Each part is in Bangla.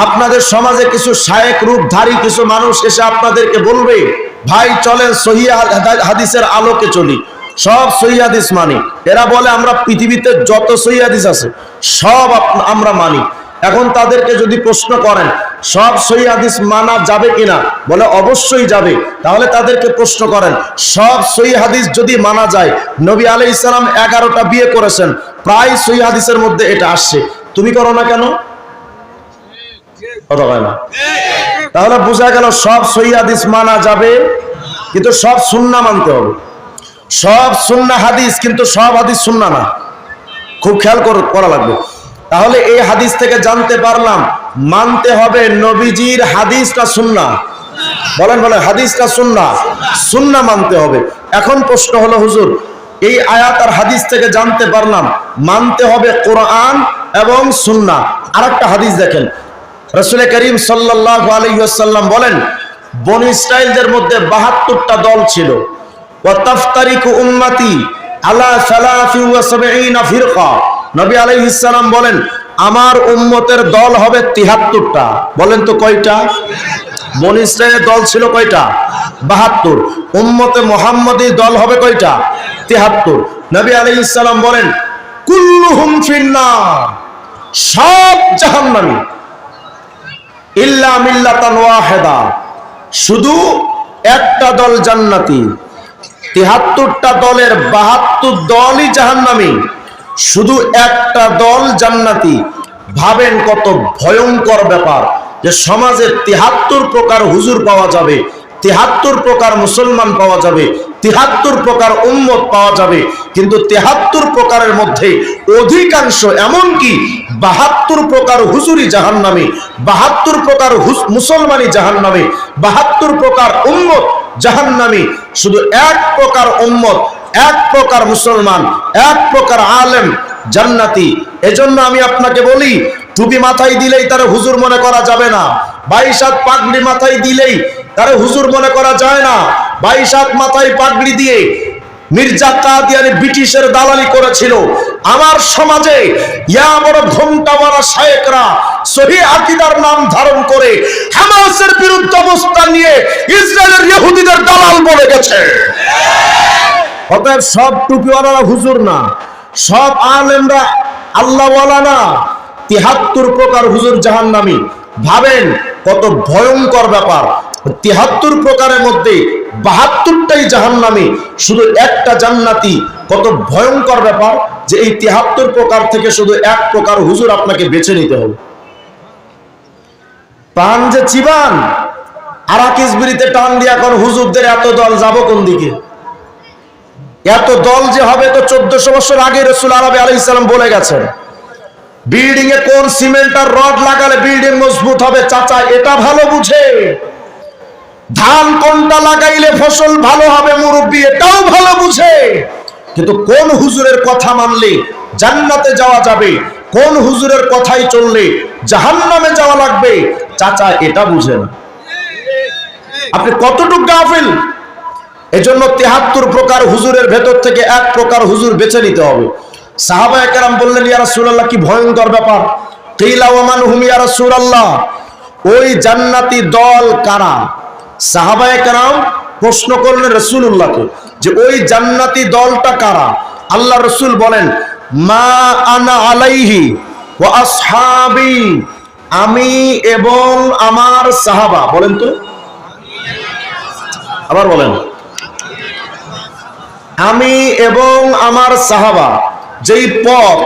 আপনাদের সমাজে কিছু শায়েক রূপধারী কিছু মানুষ এসে আপনাদেরকে বলবে, ভাই চলেন সহিহ হাদিসের আলোকে চলি, সব সহিহ হাদিস মানি। এরা বলে আমরা পৃথিবীতে যত সহিহ হাদিস আছে সব আমরা মানি। এখন তাদেরকে যদি প্রশ্ন করেন সব সহিহ হাদিস মানা যাবে কিনা, বলে অবশ্যই যাবে। তাহলে তাদেরকে প্রশ্ন করেন, সব সহিহ হাদিস যদি মানা যায়, নবী আলাইহিস সালাম 11টা বিয়ে করেছেন, প্রায় সহিহ হাদিসের মধ্যে এটা আসছে, তুমি করো না কেন? কথা হয় না। তাহলে বোঝা গেল সব সহিহ হাদিস মানা যাবে, কিন্তু সব সুন্নাহ মানতে হবে। সব সুন্নাহ হাদিস, কিন্তু সব হাদিস সুন্নাহ না, খুব খেয়াল করা লাগবে। তাহলে এই হাদিস থেকে জানতে পারলাম মানতে হবে নবীজির হাদিসটা সুন্নাহ। বলেন বলেন, হাদিসটা সুন্নাহ, সুন্নাহ মানতে হবে। এখন প্রশ্ন হলো, হুজুর এই আয়াত আর হাদিস থেকে জানতে পারলাম মানতে হবে কোরআন এবং সুন্নাহ। আরেকটা হাদিস দেখেন, রাসূল করিম সাল্লাল্লাহু আলাইহি ওয়াসাল্লাম বলেন, বনী ইসরাঈলদের মধ্যে 72টা দল ছিল। ওয়া তাফতারিকু উম্মতি আলা 73 ফিরকা। নবী আলাইহিস সালাম বলেন, আমার উম্মতের দল হবে 73টা। বলেন তো কয়টা? বনী ইসরাঈলের দল ছিল কয়টা? 72। উম্মতে মুহাম্মদীর দল হবে কয়টা? 73। নবী আলাইহিস সালাম বলেন, কুল্লুহুম ফিন্নার, সব জাহান্নামী, ইল্লা মিল্লাতান ওয়াহিদা, শুধু একটা দল জান্নাতি। 73টা দলের 72 দলই জাহান্নামী, শুধু একটা দল জান্নাতি। ভাবেন কত ভয়ঙ্কর ব্যাপার যে সমাজে 73 প্রকার হুজুর পাওয়া যাবে, 73 প্রকার মুসলমান পাওয়া যাবে, 73 প্রকার উম্মত পাওয়া যাবে, কিন্তু 73 প্রকারের মধ্যে অধিকাংশ, এমনকি 72 প্রকার হুজুরি জাহান্নামী, 72 প্রকার মুসলমানই জাহান্নামী, 72 প্রকার উম্মত জাহান্নামী। শুধু এক প্রকার উম্মত, এক প্রকার মুসলমান, এক প্রকার আলেম জান্নাতি। এজন্য আমি আপনাকে বলি, টুপি মাথায় দিলেই তারে হুজুর মনে করা যাবে না। 22 হাত পাগড়ি মাথায় দিলেই তারে হুজুর মনে করা যায় না। 22 হাত মাথায় পাগড়ি দিয়ে মির্জা কাদিয়ানী ব্রিটিশের দালালি করেছিল। আমার সমাজে ইয়া বড় ঘোমটাওয়ালা শায়েকরা সহিহ আকীদার নাম ধারণ করে হামাসের বিরুদ্ধে অবস্থান নিয়ে ইসরায়েলের ইহুদিদের দালাল বলে গেছে। অতএব সব টুপিওয়ালারা হুজুর না, সব আলেমরা আল্লাহওয়ালা না। 73 প্রকার হুজুর জাহান্নামী। ভাবেন কত ভয়ঙ্কর ব্যাপার। 73 প্রকারের মধ্যে 72টাই জাহান্নামী, শুধু একটা জান্নাতি। কত ভয়ঙ্কর ব্যাপার যে এই 73 প্রকার থেকে শুধু এক প্রকার হুজুর আপনাকে বেছে নিতে হবে। পান যে চিবান, আরাকিস বিড়িতে টান দিয়া কোন হুজুরদের এত দল যাব কোন দিকে? এত দল যে হবে তো 1400 বছর আগে রাসূল আরবি আলাইহিস সালাম বলে গেছেন। বিল্ডিং এ কোন সিমেন্ট আর রড লাগালে বিল্ডিং মজবুত হবে চাচা এটা ভালো বুঝে। ধান কোনটা লাগাইলে ফসল ভালো হবে মুরব্বি এটাও ভালো বুঝে। কিন্তু কোন হুজুরের কথা মানলে জান্নাতে যাওয়া যাবে, কোন হুজুরের কথাই চললে জাহান্নামে যাওয়া লাগবে, চাচা এটা বুঝে না। আপনি কতটুকু গাফিল। এজন্য 73 প্রকার হুজুরের ভেতর থেকে এক প্রকার হুজুর বেছে নিতে হবে। সাহাবায়ে কেরাম বললেন, ইয়া রাসূলুল্লাহ কি ভয়ঙ্কর ব্যাপার। কিলা ওয়া মান হুম ইয়া রাসূলুল্লাহ, ওই জান্নাতি দল কারা? সাহাবায়ে কেরাম প্রশ্ন করলেন রাসূলুল্লাহকে যে ওই জান্নাতি দলটা কারা? আল্লাহ রাসূল বলেন, মা আনা আলাইহি ওয়া আসহাবি, আমি এবং আমার সাহাবা। বলেন তো, আবার বলেন, আমি এবং আমার সাহাবা যেই পথ,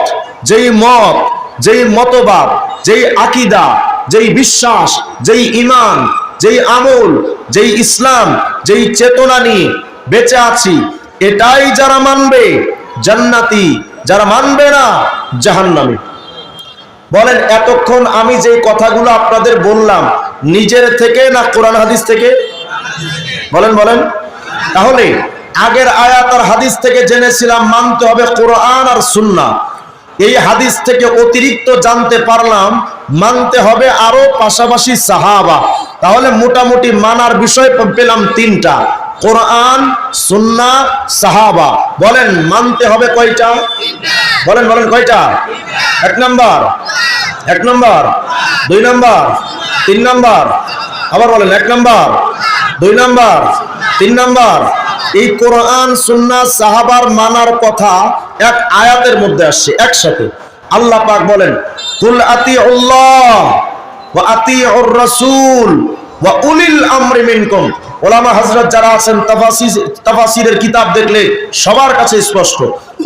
যেই মত, যেই মতবাদ, যেই আকীদা, যেই বিশ্বাস, যেই ঈমান, যেই আমল, যেই ইসলাম, যেই চেতনা নিয়ে বেঁচে আছি, এটাই যারা মানবে জান্নাতি, যারা মানবে না জাহান্নামী। বলেন এতক্ষণ আমি যে কথাগুলো আপনাদের বললাম নিজের থেকে না কোরআন হাদিস থেকে? বলেন বলেন। তাহলে আগের আয়াত আর হাদিস থেকে জেনেছিলাম মানতে হবে কোরআন আর সুন্নাহ। এই হাদিস থেকে অতিরিক্ত জানতে পারলাম মানতে হবে আরো পাশাপাশি সাহাবা। তাহলে মোটামুটি মানার বিষয় পেলাম 3টা, কোরআন, সুন্নাহ, সাহাবা। বলেন মানতে হবে কয়টা? বলেন বলেন কয়টা? 1 নম্বর 2 নাম্বার, 3 নাম্বার, আবার বলেন 1 নাম্বার, 2 নাম্বার, 3 নাম্বার। এই কোরআন সুন্নাহ সাহাবার মানার কথা এক আয়াতের মধ্যে আসছে একসাথে। আল্লাহ পাক বলেন, কুল আতিউল্লাহ ওয়া আতিউর রাসূল ওয়া উলিল আমরি মিনকুম। ওলামা হযরত যারা আছেন তাফসীরের কিতাব দেখলে সবার কাছে স্পষ্ট,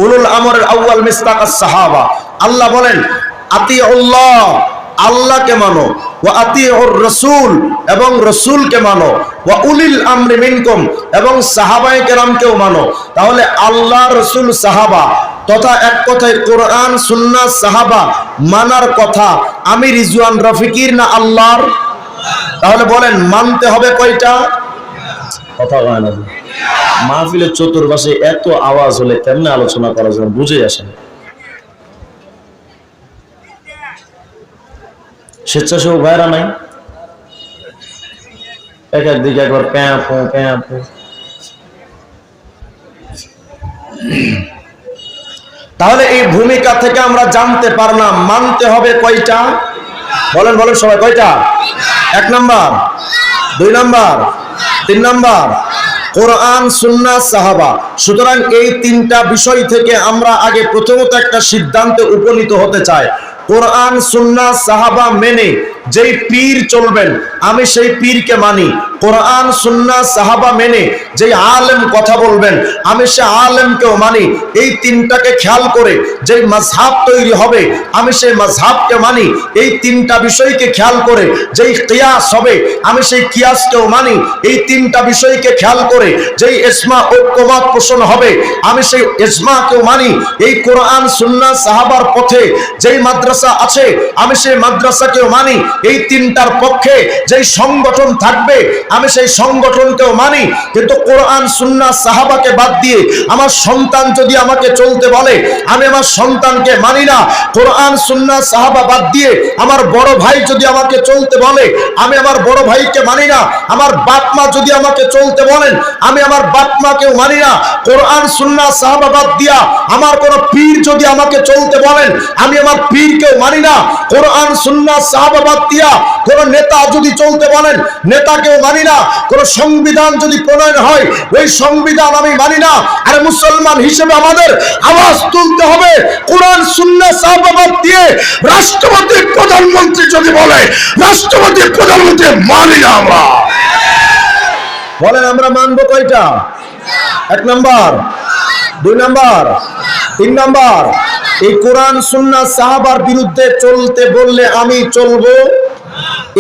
উলুল আমরের আউয়াল মিসতাকাস সাহাবা। আল্লাহ বলেন আতিউল্লাহ, আল্লাহকে মানো, ওয়া আতিউর রাসূল, এবং রাসূলকে মানো, ওয়া উলিল আমরি মিনকুম, এবং সাহাবায়ে কেরামকেও মানো। তাহলে আল্লাহ, রাসূল, সাহাবা তথা এক কথায় কোরআন সুন্নাহ সাহাবা মানার কথা আমি রিজওয়ান রফিকির না আল্লাহর? তাহলে বলেন মানতে হবে কয়টা? কথা হয় না, মাহফিলের চতুর্পাশে এত আওয়াজ হলে কেমনে আলোচনা করা যায় বুঝে আসে না। স্বেচ্ছাসেবক ভাইরা নাই, এক একদিকে একবার প্যাঁপো প্যাঁপো। তাহলে এই ভূমিকা থেকে আমরা জানতে পারলাম মানতে হবে কয়টা? বলেন বলেন সবাই, কয়টা? 1 নাম্বার, 2 নাম্বার, 3 নাম্বার, কোরআন সুন্নাহ সাহাবা। সুতরাং এই 3টা বিষয় থেকে আমরা আগে প্রথমত একটা সিদ্ধান্তে উপনীত হতে চাই। কোরআন সুন্নাহ সাহাবা মেনে যেই পীর চলবেন আমি সেই পীরকে মানি। কোরআন সুন্নাহ সাহাবা মেনে যেই আলেম কথা বলবেন আমি সে আলেমকেও মানি। এই 3টাকে খেয়াল করে যেই মাযহাব তৈরি হবে আমি সেই মাযহাবকে মানি। এই 3টা বিষয়কে খেয়াল করে যেই কিয়াস হবে আমি সেই কিয়াসকেও মানি। এই 3টা বিষয়কে খেয়াল করে যেই ইজমা ঐক্যমত পোষণ হবে আমি সেই ইজমাকেও মানি। এই কোরআন সুন্নাহ সাহাবার পথে যেই মাদ্রাসা আছে আমি সেই মাদ্রাসাকেও মানি। এই 3টার পক্ষে যেই সংগঠন থাকবে আমি সেই সংগঠনকেও মানি। কিন্তু কোরআন সুন্নাহ সাহাবাকে বাদ দিয়ে আমার সন্তান যদি আমাকে চলতে বলে আমি আমার সন্তানকে মানি না। কোরআন সুন্নাহ সাহাবা বাদ দিয়ে আমার বড় ভাই যদি আমাকে চলতে বলে আমি আমার বড় ভাইকে মানি না। আমার বাপ মা যদি আমাকে চলতে বলেন আমি আমার বাপ মাকেও মানি না। কোরআন সুন্নাহ সাহাবা বাদ দিয়া আমার কোন পীর যদি আমাকে চলতে বলেন আমি আমার পীরকেও মানি না। কোরআন সুন্নাহ সাহাবা বাদ দিয়া কোন নেতা যদি চলতে বলেন নেতাকেও মানি না। কোন সংবিধান যদি প্রণয়ন হয় ওই সংবিধান আমি মানি না। আর মুসলমান হিসেবে আমাদের আওয়াজ তুলতে হবে কোরআন সুন্নাহ সাহাবা বাদ দিয়ে রাষ্ট্রপতি প্রধানমন্ত্রী যদি বলে রাষ্ট্রপতি প্রধানমন্ত্রী মানি না। আমরা বলেন আমরা মানবো কয়টা? 1 নাম্বার, 2 নাম্বার, 3 নাম্বার। এই কোরআন সুন্নাহ সাহাবার বিরুদ্ধে চলতে বললে আমি চলবো।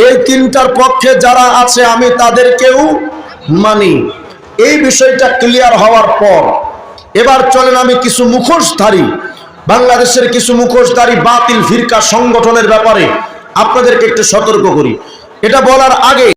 এই 3টার পক্ষে যারা আছে আমি তাদেরকেও মানি। এই বিষয়টা ক্লিয়ার হওয়ার পর এবার চলেন আমি কিছু মুখোশধারী বাংলাদেশের কিছু মুখোশধারী বাতিল ফিরকা সংগঠনের ব্যাপারে আপনাদেরকে একটু সতর্ক করি। এটা বলার আগে